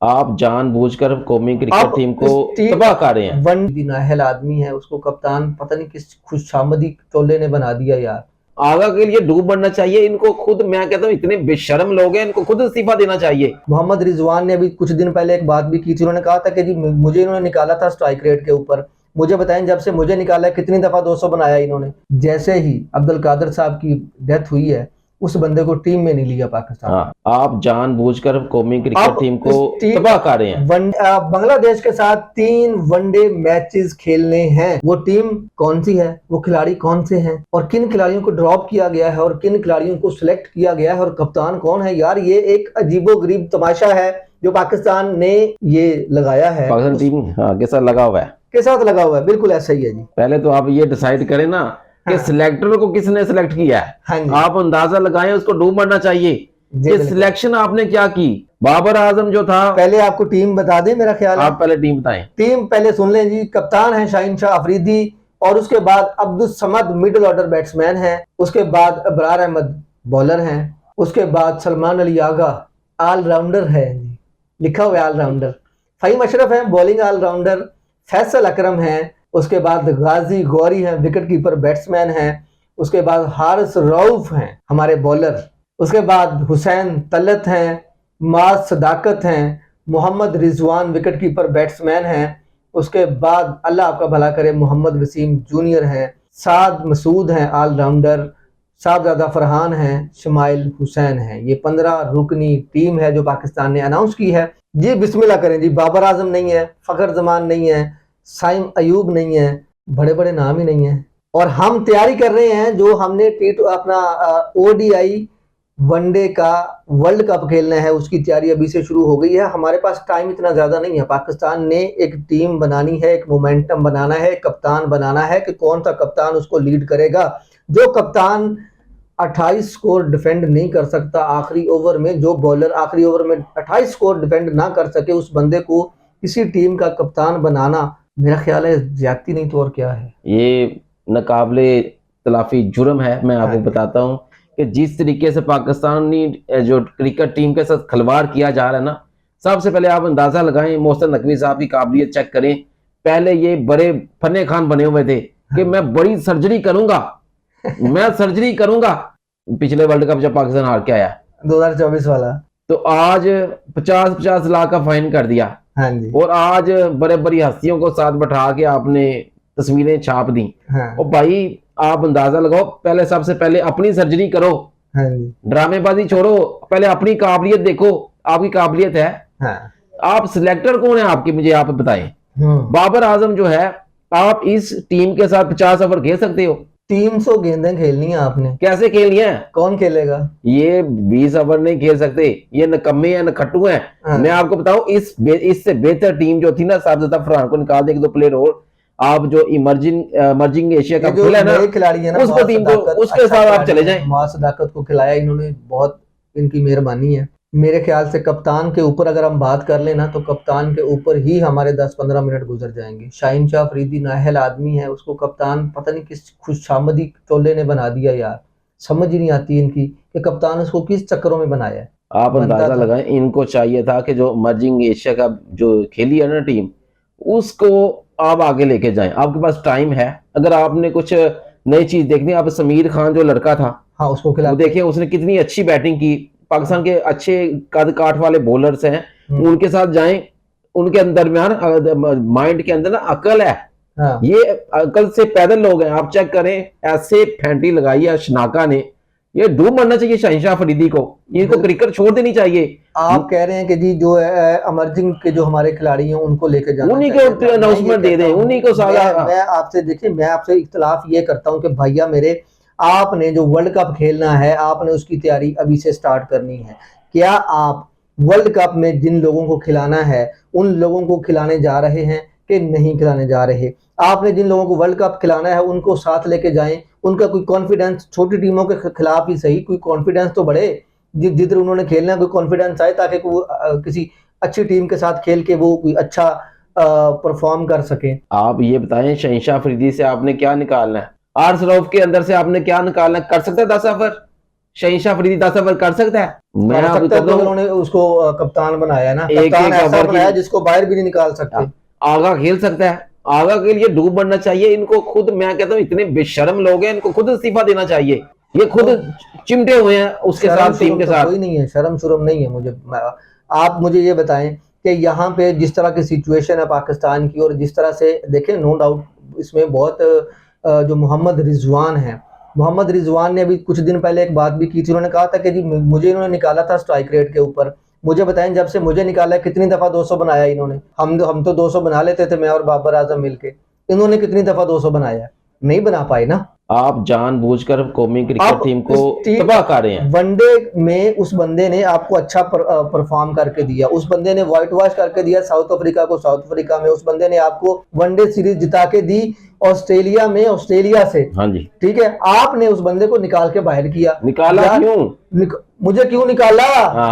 आप जानबूझकर कौमी क्रिकेट टीम को तबाह कर रहे हैं। वन नाहल आदमी है, उसको कप्तान पता नहीं किस खुशामदी टोले ने बना दिया यार। आगा के लिए डूब बनना चाहिए इनको खुद। मैं कहता हूँ इतने बेशर्म लोग हैं, इनको खुद इस्तीफा देना चाहिए। मोहम्मद रिजवान ने अभी कुछ दिन पहले एक बात भी की थी, उन्होंने कहा था कि जी मुझे इन्होंने निकाला था स्ट्राइक रेट के ऊपर, मुझे बताएं जब से मुझे निकाला है कितनी दफा 200 बनाया इन्होंने। जैसे ही अब्दुल कादिर साहब की डेथ हुई है, उस बंदे को टीम में नहीं लिया पाकिस्तान। आप जानबूझकर कौमी क्रिकेट टीम को तबाह कर रहे हैं। बांग्लादेश के साथ 3 वनडे मैचेस खेलने हैं। वो टीम कौन सी है, वो खिलाड़ी कौन से हैं, और किन खिलाड़ियों को ड्रॉप किया गया है और किन खिलाड़ियों को सिलेक्ट किया गया है, और कप्तान कौन है यार। ये एक अजीबोगरीब तमाशा है जो पाकिस्तान ने ये लगाया है। पाकिस्तान टीम के साथ लगा हुआ है, बिल्कुल ऐसा ही है जी। पहले तो आप ये डिसाइड करें ना कि सिलेक्टर को किसने सिलेक्ट किया है। आप अंदाजा लगाएं, उसको डूब मरना चाहिए कि सिलेक्शन आपने क्या की। बाबर आजम जो था, पहले आपको टीम बता दें, मेरा ख्याल आप पहले टीम बताएं। टीम पहले सुन लें जी। कप्तान है शाहीन शाह अफरीदी, और उसके बाद Abdul Samad middle order batsman है, उसके बाद अबरार अहमद बॉलर हैं, उसके बाद सलमान अली आगा ऑलराउंडर है, लिखा हुआ है ऑलराउंडर। फहीम अशरफ है बॉलिंग ऑलराउंडर, फैसल अकरम है, उसके बाद गाजी गौरी हैं विकेट कीपर बैट्समैन हैं, उसके बाद हारिस रऊफ हैं हमारे बॉलर, उसके बाद हुसैन तलत हैं, माज सदाकत हैं, Mohammad Rizwan wicket keeper batsman हैं, उसके बाद अल्लाह आपका भला करे मोहम्मद वसीम जूनियर हैं, साद मसूद हैं ऑलराउंडर, साहबजादा फरहान हैं, शमाइल हुसैन हैं। ये 15 रुकनी टीम है जो पाकिस्तान ने अनाउंस की है जी। बिस्मिल्लाह करें जी। बाबर आजम नहीं है, फ़खर जमान नहीं है, साइम अयूब नहीं है, बड़े बड़े नाम ही नहीं है। और हम तैयारी कर रहे हैं जो हमने अपना ओडीआई वनडे का वर्ल्ड कप खेलना है, उसकी तैयारी अभी से शुरू हो गई है। हमारे पास टाइम इतना ज़्यादा नहीं है। पाकिस्तान ने एक टीम बनानी है, एक मोमेंटम बनाना है, कप्तान बनाना है कि कौन सा कप्तान उसको लीड करेगा। जो कप्तान 28 स्कोर डिफेंड नहीं कर सकता आखिरी ओवर में, जो बॉलर आखिरी ओवर में 28 स्कोर डिफेंड ना कर सके, उस बंदे को किसी टीम का कप्तान बनाना मेरा ख्याल है ज्यादती नहीं तो और क्या है। ये नाकाबिले तलाफी जुर्म है। मैं आपको बताता हूँ कि जिस तरीके से पाकिस्तानी जो क्रिकेट टीम के साथ खिलवाड़ किया जा रहा है ना, सबसे पहले आप अंदाजा लगाएं, मोहसिन नकवी साहब की काबिलियत चेक करें। पहले ये बड़े फन्ने खान बने हुए थे कि मैं बड़ी सर्जरी करूंगा, मैं सर्जरी करूंगा। पिछले वर्ल्ड कप जब पाकिस्तान हार के आया 2024 वाला, तो आज 50-50 लाख का फाइन कर दिया। हाँ जी। और आज बड़े बड़ी हस्तियों को साथ बैठा के आपने तस्वीरें छाप दी। हाँ। और भाई आप अंदाजा लगाओ, पहले सबसे पहले अपनी सर्जरी करो। हाँ जी। ड्रामेबाजी छोड़ो, पहले अपनी काबिलियत देखो, आपकी काबिलियत है। हाँ। आप सिलेक्टर कौन है आपके, मुझे आप बताएं। बाबर आजम जो है, आप इस टीम के साथ 50 ओवर खेल सकते हो? 300 गेंदें खेलनी है आपने। कैसे खेलनी है? कौन खेलेगा? ये 20 ओवर नहीं खेल सकते, ये नकम्मे हैं, नखट्टू हैं। हाँ। मैं आपको बताऊं, इससे बेहतर टीम जो थी ना, साहबजादा फरहान को निकाल दे, 1-2 प्लेयर और आप जो इमर्जिंग एशिया कप खेला है ना, खिलाड़ी है ना, उसको टीम को उसके साथ आप चले जाएं। मां सदाकत को खिलाया इन्होंने, बहुत इनकी मेहरबानी है। मेरे ख्याल से कप्तान के ऊपर अगर हम बात कर लेना, तो कप्तान के ऊपर ही हमारे 10-15 मिनट गुजर जाएंगे। शाहीन शाह अफरीदी नाहल आदमी है, उसको कप्तान पता नहीं किस खुशामदी टोले ने बना दिया यार। समझ ही नहीं आती इनकी कि कप्तान उसको किस चक्करों में बनाया है। आप अंदाजा लगाएं, इनको चाहिए था कि जो इमर्जिंग एशिया का जो खेली है ना टीम, उसको आप आगे लेके जाएं। आपके पास टाइम है। अगर आपने कुछ नई चीज देखनी, आप समीर खान जो लड़का था, हाँ, उसको देखिए उसने कितनी अच्छी बैटिंग की। पाकिस्तान के अच्छे कद काठ वाले बॉलर्स हैं, उनके साथ जाएं। उनके दरमियान माइंड के अंदर ना अकल है। हाँ। ये अकल से पैदल लोग हैं। आप चेक करें, ऐसे फैंटी लगाई है शनाका ने, ये डूब मरना चाहिए शाहीन शाह अफरीदी को। इनको क्रिकेट छोड़ देनी चाहिए। आप कह रहे हैं कि जी जो इमर्जिंग के जो हमारे खिलाड़ी हैं उनको लेकर जाना, उन्हीं को अनाउंसमेंट दे दें, उन्हीं को सारा। मैं आपसे देखिए, मैं आपसे इख्तलाफ ये करता हूं कि भैया मेरे, आपने जो वर्ल्ड कप खेलना है, आपने उसकी तैयारी अभी से स्टार्ट करनी है। क्या आप वर्ल्ड कप में जिन लोगों को खिलाना है उन लोगों को खिलाने जा रहे हैं कि नहीं खिलाने जा रहे? आपने जिन लोगों को वर्ल्ड कप खिलाना है उनको साथ लेके जाएं। उनका कोई कॉन्फिडेंस, छोटी टीमों के खिलाफ ही सही, कोई कॉन्फिडेंस तो बढ़े, जिधर उन्होंने खेलना है कोई कॉन्फिडेंस आए, ताकि किसी अच्छी टीम के साथ खेल के वो कोई अच्छा परफॉर्म कर सके। आप ये बताएं, शाहीन शाह अफरीदी से आपने क्या निकालना है? आर्स रऊफ के अंदर से आपने क्या निकालना है? कर सकते हैं 10 ओवर? शहीनशाह अफरीदी 10 ओवर कर सकता है? मैं कर आपको सकता है, कहता तो हूँ उन्होंने उसको कप्तान बनाया ना, एक कप्तान एक ऐसा ओवर बनाया की जिसको बाहर भी नहीं निकाल सकते। आगा खेल सकता है। आगा के लिए डूब बनना चाहिए इनको खुद। मैं कहता हूँ इतने बेशर्म लोग हैं, इनको खुद इस्तीफा देना चाहिए। ये खुद तो चिमटे हुए हैं उसके शर्म साथ, टीम शुरम के तो साथ। कोई नहीं है, शर्म शुरम नहीं है आप मुझे ये बताएं कि यहाँ पे जिस तरह की सिचुएशन है पाकिस्तान की, और जिस तरह से देखें, नो डाउट इसमें बहुत जो मोहम्मद रिजवान ने अभी कुछ दिन पहले एक बात भी की थी। उन्होंने कहा था कि जी मुझे इन्होंने निकाला था स्ट्राइक रेट के ऊपर। मुझे बताएं जब से मुझे निकाला है कितनी दफा 200 बनाया इन्होंने? हम तो 200 बना लेते थे, मैं और बाबर आजम मिलके। इन्होंने कितनी दफा 200 बनाया? नहीं बना पाए ना। आप जानबूझकर कौमी क्रिकेट आप टीम को उस टीम तबाह कर रहे हैं। वनडे में उस बंदे ने आपको अच्छा परफॉर्म करके दिया, उस बंदे ने व्हाइट वॉश करके दिया साउथ अफ्रीका को। साउथ अफ्रीका में उस बंदे ने आपको वनडे सीरीज जिता के दी, ऑस्ट्रेलिया में ऑस्ट्रेलिया से। हाँ जी। ठीक है, आपने उस बंदे को निकाल के बाहर किया। निकाला यार क्यों? मुझे क्यों निकाला?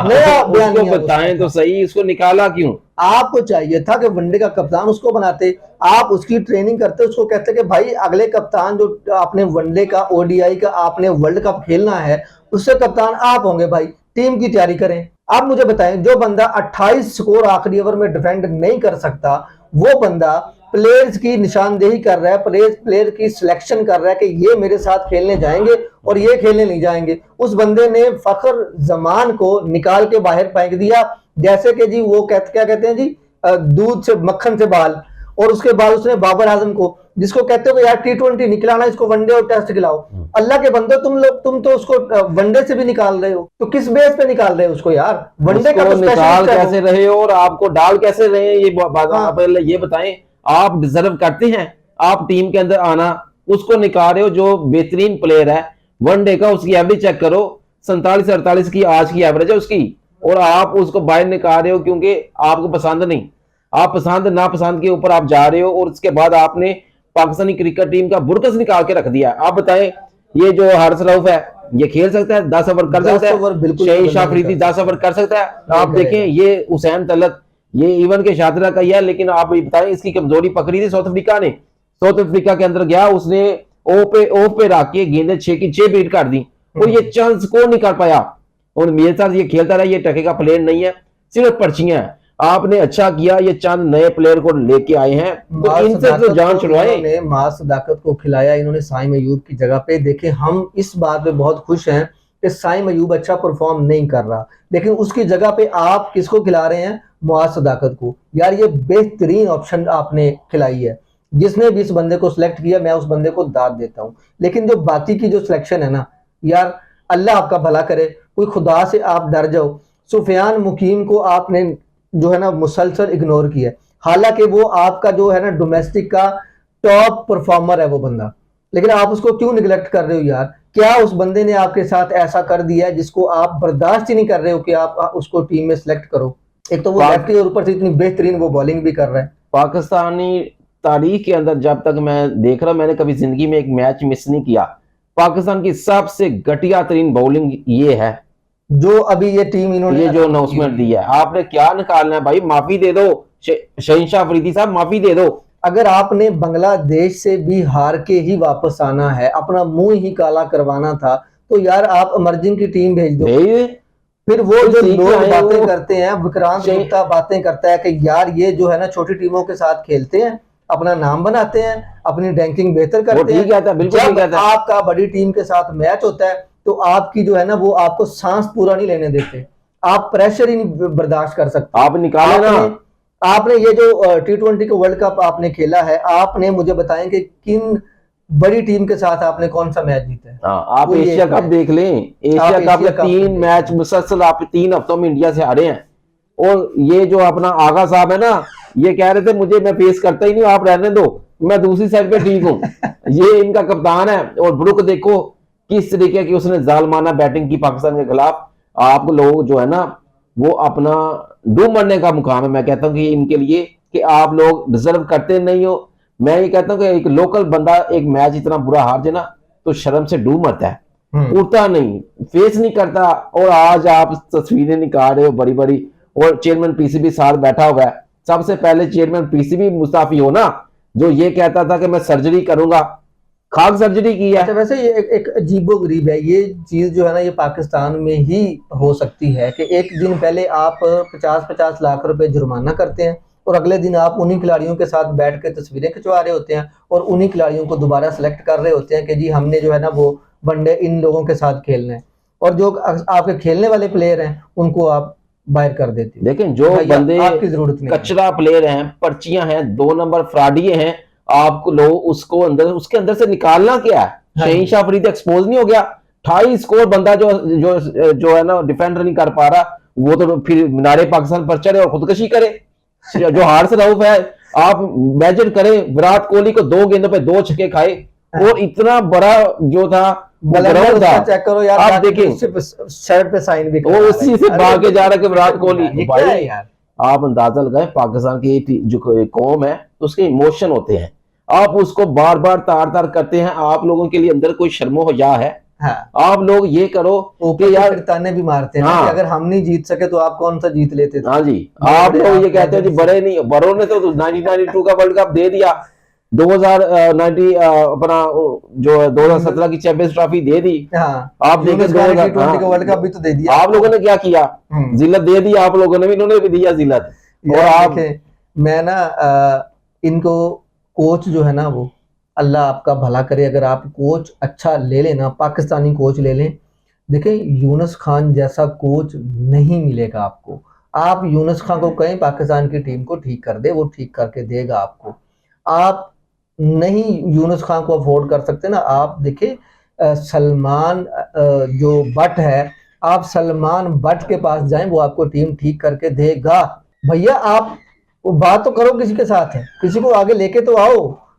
नया उसको बयानिया बताएं तो उसका था। सही, उसको निकाला क्यों? आपको चाहिए था कि वनडे का कप्तान उसको बनाते, आप उसकी ट्रेनिंग करते, उसको कहते कि भाई अगले कप्तान जो आपने वनडे का, ओडीआई का, आपने वर्ल्ड कप खेलना है, उससे कप्तान आप होंगे भाई, टीम की तैयारी करें। आप मुझे बताएं, जो बंदा 28 स्कोर आखिरी ओवर में डिफेंड नहीं कर सकता, वो बंदा प्लेयर्स की निशानदेही कर रहा है, प्लेयर की सिलेक्शन कर रहा है कि ये मेरे साथ खेलने जाएंगे और ये खेलने नहीं जाएंगे। उस बंदे ने फखर जमान को निकाल के बाहर फेंक दिया, जैसे कि जी वो क्या कहते हैं जी, दूध से मक्खन से बाल। और उसके बाद उसने बाबर आजम को, जिसको कहते हो कि यार T20 निकलाना, इसको वनडे और टेस्ट खिलाओ। अल्लाह के बंदो, तुम तो उसको वनडे से भी निकाल रहे हो, तो किस बेस पे निकाल रहे हो उसको यार? वनडे का उसको तो निकाल स्पेशलिस्ट है कैसे वो। रहे हो और आपको डाल कैसे रहे हैं, ये बात हाँ, आप पहले ये बताएं। आप डिजर्व करते हैं आप टीम के अंदर आना? उसको निकाल रहे हो जो बेहतरीन प्लेयर है वनडे का, उसकी एवरेज चेक करो, 47-48 की आज की एवरेज है उसकी, और आप उसको बाहर निकाल रहे हो क्योंकि आपको पसंद नहीं। आप पसंद नापसंद के ऊपर आप जा रहे हो, और उसके बाद आपने पाकिस्तानी क्रिकेट टीम का बुरकस निकाल के रख दिया। आप बताएं, ये जो हारिस रऊफ है, ये खेल सकता है? 10 ओवर कर 10 सकता ओवर है? बिल्कुल शहीनशाह नहीं अफरीदी कर 10 ओवर कर सकता है? नहीं आप देखें, करेगा। ये हुसैन तलत, ये इवन के शातिरा का ही है, लेकिन आप ये बताएं इसकी कमजोरी पकड़ी थी साउथ अफ्रीका ने। साउथ अफ्रीका के अंदर गया, उसने ऑफ पे रख के गेंदें 6 की 6 बीट कर दी, और ये चांस को नहीं कर पाया। और मेरे साथ ये खेलता रहा, ये टके का प्लेयर नहीं है, सिर्फ पर्चियां हैं। आपने अच्छा किया, ये चंद नए प्लेयर को लेके आए हैं, तो इनसे तो जान छुड़वाए। इन्होंने मास सदाकत को खिलाया, इन्होंने साइम अयूब की जगह पे। देखे, हम इस बात पे बहुत खुश हैं कि साइम अयूब अच्छा परफॉर्म नहीं कर रहा, लेकिन उसकी जगह पे आप किसको खिला रहे हैं? मुआज सदाकत को। यार ये बेहतरीन ऑप्शन आपने खिलाई है। जिसने भी इस बंदे को सिलेक्ट किया, मैं उस बंदे को दाद देता हूँ। लेकिन जो बाकी की जो सिलेक्शन है ना यार, अल्लाह आपका भला करे, कोई खुदा से आप डर जाओ। सुफियान मुकीम को आपने जो है ना मुसलसल इग्नोर किया, हालांकि वो आपका जो है ना डोमेस्टिक का टॉप परफॉर्मर है वो बंदा, लेकिन आप उसको क्यों निगलेक्ट कर रहे हो यार? क्या उस बंदे ने आपके साथ ऐसा कर दिया है जिसको आप बर्दाश्त ही नहीं कर रहे हो कि आप उसको टीम में सिलेक्ट करो? एक तो वो लेफ्टी और ऊपर से इतनी बेहतरीन वो बॉलिंग भी कर रहा है। पाकिस्तानी तारीख के अंदर जब तक मैं देख रहा हूं, मैंने कभी जिंदगी में एक मैच मिस नहीं किया। पाकिस्तान की सबसे घटिया तरीन बॉलिंग ये है, जो अभी ये टीम इन्होंने ये जो अनाउंसमेंट दी है। आपने क्या निकालना है भाई? माफी दे दो, शहीनशाह अफरीदी साहब, माफी दे दो। अगर आपने बांग्लादेश से भी हार के ही वापस आना है, अपना मुंह ही काला करवाना था, तो यार आप अमरजिंग की टीम भेज दो। फिर वो जो लोग बातें करते हैं, विक्रांत गुप्ता बातें करता है कि यार ये जो है ना छोटी टीमों के साथ खेलते हैं, अपना नाम बनाते हैं, अपनी रैंकिंग बेहतर करते हैं। जब आपका बड़ी टीम के साथ मैच होता है तो आपकी जो है ना वो आपको सांस पूरा नहीं लेने देते, आप प्रेशर ही नहीं बर्दाश्त कर सकते। आप निकाले ना। आपने ये जो T20 को वर्ल्ड कप आपने खेला है, आपने मुझे बताएं कि किन बड़ी टीम के साथ आपने कौन सा मैच जीता है? आप एशिया कप देख लें, एशिया कप में 3 मैच मुसलसल आप 3 हफ्तों में इंडिया से हारे हैं। और ये जो अपना आगा साहब है ना, ये कह रहे थे मुझे, मैं फेस करता ही नहीं, आप रहने दो, मैं दूसरी साइड पे ठीक हूँ। ये इनका कप्तान है। और ब्रुक देखो किस तरीके की उसने जालमाना बैटिंग की पाकिस्तान के खिलाफ। आप लोग जो है ना वो अपना डूब मरने का मुकाम है। मैं कहता हूँ कि इनके लिए कि आप लोग डिजर्व करते नहीं हो। मैं ये कहता हूँ कि एक लोकल बंदा एक मैच इतना बुरा हार जाए ना तो शर्म से डूब मरता है, उठता नहीं, फेस नहीं करता। और आज आप तस्वीरें निकाल रहे हो बड़ी बड़ी, और चेयरमैन पीसीबी साथ बैठा हुआ है। सबसे पहले चेयरमैन पीसीबी मुस्ताफी हो ना, जो ये कहता था कि मैं सर्जरी करूंगा, खाक सर्जरी की है। अच्छा, वैसे ये एक अजीबोगरीब है ये चीज जो है ना, ये पाकिस्तान में ही हो सकती है कि एक दिन पहले आप 50-50 लाख रुपए जुर्माना करते हैं और अगले दिन आप उन्हीं खिलाड़ियों के साथ बैठ के तस्वीरें खिंचवा रहे होते हैं और उन्हीं खिलाड़ियों को दोबारा सेलेक्ट कर रहे होते हैं कि जी हमने जो है ना वो वनडे इन लोगों के साथ खेलना है, और जो आपके खेलने वाले प्लेयर हैं उनको आप बाहर कर देते हो। देखें जो भैया, बंदे आपकी जरूरत नहीं है। कचरा प्लेयर हैं, पर्चियां हैं, 2 नंबर फ्रॉडिये हैं, आपको लोग उसको अंदर उसके अंदर से निकालना क्या है? हाँ जी। शहीन अफरीदी एक्सपोज नहीं हो गया? 28 स्कोर बंदा जो जो जो है ना डिफेंडर नहीं कर पा रहा, वो तो फिर मीनारे पाकिस्तान पर चढ़े और खुदकशी करे। जो हार्स रऊफ है, आप इमेजिन करें विराट कोहली को 2 गेंदों पे 2 छक्के खाए और इतना बड़ा जो था वो ग्राउंड था। चेक करो यार, आप देखें शर्ट पे साइन भी वो उसी से भाग के जा रहा है कि विराट कोहली। ये क्या है भाई यार? आप अंदाजा लगाएं, पाकिस्तान की जो कौम है उसके इमोशन होते हैं, आप उसको बार बार तार तार करते हैं। आप लोगों के लिए अंदर कोई शर्मो हया है? हाँ। आप लोग ये करो कि यार ताने भी मारते हैं हाँ। कि अगर हम नहीं जीत सके तो आप कौन सा जीत लेते थे। हाँ जी, आप लोग ये कहते हैं जी बड़े नहीं, बड़ों ने तो 1992 का वर्ल्ड कप दे दिया, 2090 अपना जो 2017 की चैंपियंस ट्रॉफी दे दी। हाँ। आप देखें T20 का वर्ल्ड कप भी तो दे दिया। आप लोगों ने क्या किया? जिल्लत दे दी आप लोगों ने भी, इन्होंने भी दिया जिल्लत। और आप मैं ना इनको कोच जो है ना वो अल्लाह आपका भला करे, अगर आप कोच अच्छा ले लेना, पाकिस्तानी कोच ले लें। देखें यूनुस खान जैसा कोच नहीं मिलेगा आपको। आप यूनुस खान को कहें पाकिस्तान की टीम को ठीक कर दे, वो ठीक करके देगा आपको। आप नहीं यूनुस खान को अफोर्ड कर सकते ना। आप देखें सलमान जो बट है, आप सलमान बट के पास जाएं, वो आपको टीम ठीक करके देगा। भैया आप वो बात तो करो किसी के साथ है, किसी को आगे लेके तो आओ,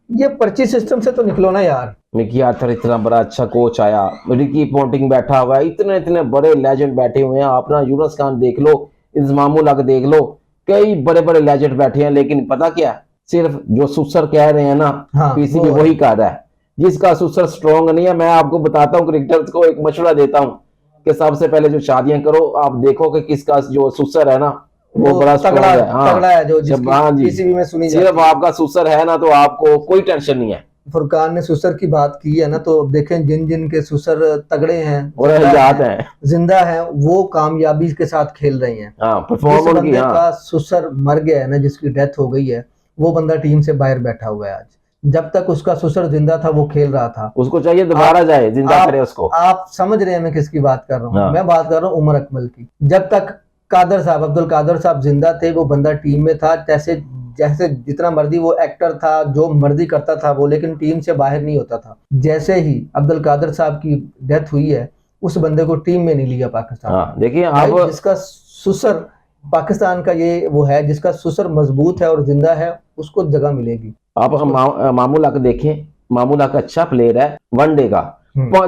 ये पर्ची सिस्टम से तो निकलो ना यार। मिकी आर्थर इतना बड़ा अच्छा कोच आया, रिकी पॉन्टिंग बैठा हुआ है, इतने इतने बड़े लेजेंड बैठे हुए हैं। अपना यूनुस खान देख लो, इंजमामुल हक देख लो, कई बड़े बड़े लेजेंड बैठे हैं, लेकिन पता क्या, सिर्फ जो सुसर कह रहे हैं ना, हाँ, पीसीबी वही कर रहा है। जिसका सुसर स्ट्रॉन्ग नहीं है, मैं आपको बताता हूँ, क्रिकेटर्स को एक मशवरा देता हूँ कि सबसे पहले जो शादियां करो, आप देखो कि किसका जो सुसर है ना वो बड़ा तगड़ा है। हाँ, तगड़ा है, जो हाँ जी, पीसीबी में सुनी सिर्फ आपका सुसर है ना तो आपको कोई टेंशन नहीं है। फुरकान ने सुसर की बात की है ना, तो देखें जिन जिन के सुसर तगड़े हैं और जिंदा हैं वो कामयाबी के साथ खेल रहे हैं। जिस बंदे का सुसर मर गया है ना, जिसकी डेथ हो गई है, वो बंदा टीम से बाहर बैठा हुआ है आज। जब तक उसका सुसर जिंदा था वो खेल रहा था, उसको चाहिए दोबारा जाए, जिंदा करे उसको। आप समझ रहे हैं मैं किसकी बात कर रहा हूँ? मैं बात कर रहा हूँ उमर अकमल की। जब तक कादर साहब, अब्दुल कादर साहब जिंदा थे, वो बंदा टीम में था, जैसे जैसे जितना मर्जी वो एक्टर था, जो मर्जी करता था वो, लेकिन टीम से बाहर नहीं होता था। जैसे ही अब्दुल कादर साहब की डेथ हुई है, उस बंदे को टीम में नहीं लिया पाकिस्तान। देखिए आप, जिसका सुसर पाकिस्तान का ये वो है, जिसका सुसर मजबूत है और जिंदा है, उसको जगह मिलेगी। आप मामूल हक देखें, मामूल हक अच्छा प्लेयर है, वनडे का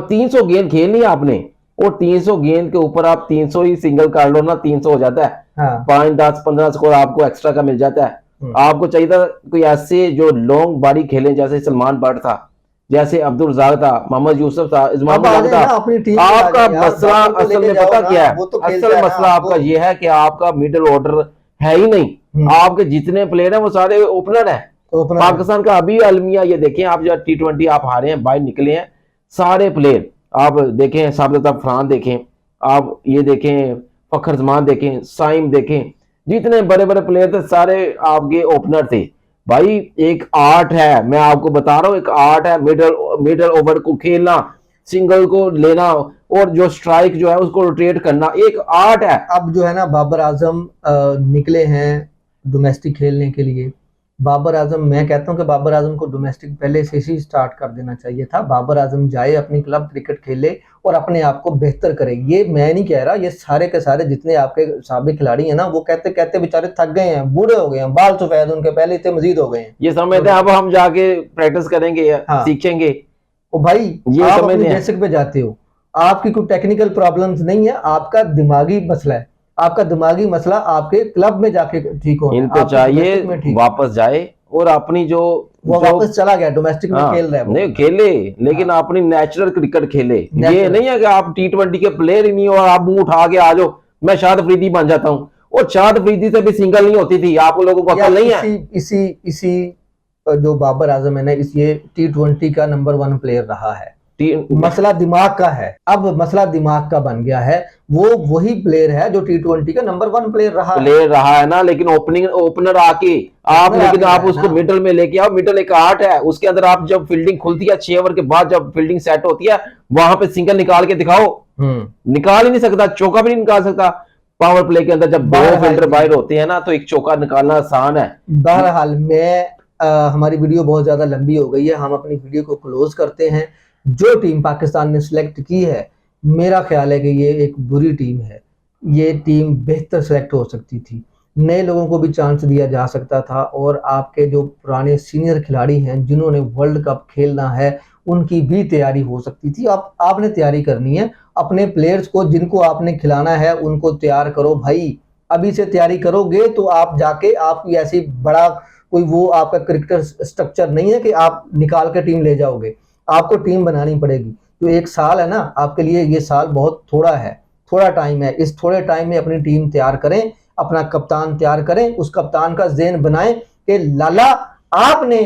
300 गेंद खेलनी है आपने, और 300 गेंद के ऊपर आप 300 ही सिंगल कर लो ना, 300 हो जाता है। हाँ। 5, 10, 15 स्कोर आपको एक्स्ट्रा का मिल जाता है। आपको चाहिए था कोई ऐसे जो लॉन्ग बॉडी खेले, जैसे सलमान बट था, जैसे अब्दुल रज़ाक था, मोहम्मद यूसुफ था, इस्माइल था। आपका मसला असल में पता क्या है? असल मसला आपका ये है कि आपका मिडिल ऑर्डर है ही नहीं। आपके जितने प्लेयर हैं वो सारे ओपनर है। पाकिस्तान का अभी अलमिया ये देखें, आप जो T20 आप हारे हैं, बाहर निकले हैं सारे प्लेयर, आप देखें साबित अफरान देखें, आप ये देखें फखर जमान देखें, साइम देखें, जितने बड़े बड़े प्लेयर थे सारे आपके ओपनर थे। भाई एक आर्ट है, मैं आपको बता रहा हूँ, एक आर्ट है मिडल ओवर को खेलना, सिंगल को लेना, और जो स्ट्राइक जो है उसको रोटेट करना, एक आर्ट है। अब जो है ना बाबर आजम निकले हैं डोमेस्टिक खेलने के लिए। बाबर आजम, मैं कहता हूं कि बाबर आजम को डोमेस्टिक पहले से ही स्टार्ट कर देना चाहिए था। बाबर आजम जाए, अपनी क्लब क्रिकेट खेले और अपने आप को बेहतर करे। ये मैं नहीं कह रहा, ये सारे के सारे जितने आपके साबिक खिलाड़ी हैं ना, वो कहते कहते बेचारे थक गए हैं, बूढ़े हो गए हैं, बाल सफेद उनके पहले इतने मजीद हो गए हैं। ये समझते हैं अब हम जाके प्रैक्टिस करेंगे, सीखेंगे। ओ भाई, आप अपनी बेसिक पे जाते हो, आपकी कोई टेक्निकल प्रॉब्लम्स नहीं है, आपका दिमागी मसला है। आपका दिमागी मसला आपके क्लब में जाके ठीक हो। इनको चाहिए वापस जाए और अपनी जो वापस चला गया डोमेस्टिक में खेल रहा है, नहीं खेले, लेकिन अपनी नेचुरल क्रिकेट खेले। ये नहीं है कि आप T20 के प्लेयर ही नहीं हो और आप मुंह उठा के आ जाओ मैं शाद अफरीदी बन जाता हूँ। और शाद अफरीदी से भी सिंगल नहीं होती थी, आप लोगों को अकल नहीं है। इसी जो बाबर आजम है ना, इस ये T20 का नंबर 1 प्लेयर रहा है। मसला दिमाग का है, अब मसला दिमाग का बन गया है। वो वही प्लेयर है जो T20 का नंबर 1 प्लेयर रहा है ना, लेकिन ओपनर आके आप उसको मिडल में लेके आओ। मिडल एक आर्ट है, उसके अंदर आप जब फील्डिंग खुलती है 6 ओवर के बाद, जब फील्डिंग सेट होती है, वहां पे सिंगल निकाल के दिखाओ। निकाल ही नहीं सकता, चौका भी नहीं निकाल सकता। पावर प्ले के अंदर जब 2 फील्डर बाहर होते हैं ना, तो एक चौका निकालना आसान है। बहरहाल हमारी वीडियो बहुत ज्यादा लंबी हो गई है, हम अपनी वीडियो को क्लोज करते हैं। जो टीम पाकिस्तान ने सिलेक्ट की है, मेरा ख्याल है कि ये एक बुरी टीम है। ये टीम बेहतर सिलेक्ट हो सकती थी, नए लोगों को भी चांस दिया जा सकता था, और आपके जो पुराने सीनियर खिलाड़ी हैं जिन्होंने वर्ल्ड कप खेलना है, उनकी भी तैयारी हो सकती थी। आपने तैयारी करनी है, अपने प्लेयर्स को जिनको आपने खिलाना है उनको तैयार करो भाई। अभी से तैयारी करोगे तो आप जाके, आपकी ऐसी बड़ा कोई वो आपका क्रिकेटर स्ट्रक्चर नहीं है कि आप निकाल के टीम ले जाओगे, आपको टीम बनानी पड़ेगी। तो 1 साल है ना आपके लिए, ये साल बहुत थोड़ा है, थोड़ा टाइम है। इस थोड़े टाइम में अपनी टीम तैयार करें, अपना कप्तान तैयार करें, उस कप्तान का ज़हन बनाएं कि लाला आपने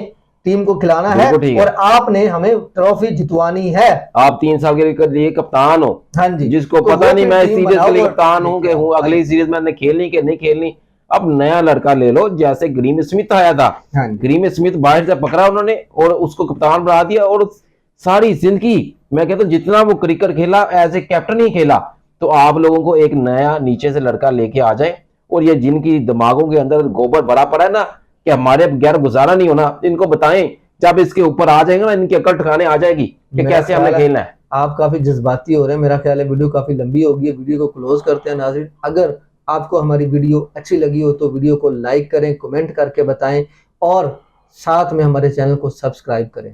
टीम को खिलाना है और आपने हमें ट्रॉफी जितवानी है। आप 3 साल के लिए कप्तान हो। हाँ जी, जिसको तो पता नहीं मैं सीरीज के लिए कप्तान हूं कि हूं अगली सीरीज मैंने खेलनी कि नहीं खेलनी। अब नया लड़का ले लो, जैसे ग्रीम स्मिथ आया था। ग्रीम स्मिथ बाहर से पकड़ा उन्होंने और उसको कप्तान बना दिया, और सारी जिंदगी मैं कहता हूं जितना वो क्रिकेट खेला एज ए कैप्टन ही खेला। तो आप लोगों को एक नया नीचे से लड़का लेके आ जाए, और ये जिनकी दिमागों के अंदर गोबर भरा पड़ा है ना कि हमारे बगैर गुजारा नहीं होना, इनको बताएं। जब इसके ऊपर आ जाएगा ना, इनकी अकल ठिकाने आ जाएगी कि कैसे हमने खेलना है। आप काफी जज्बाती हो रहे हैं, मेरा ख्याल है वीडियो काफी लंबी होगी है। वीडियो को क्लोज करते हैं नाज़रीन। अगर आपको हमारी वीडियो अच्छी लगी हो तो वीडियो को लाइक करें, कमेंट करके बताएं, और साथ में हमारे चैनल को सब्सक्राइब करें।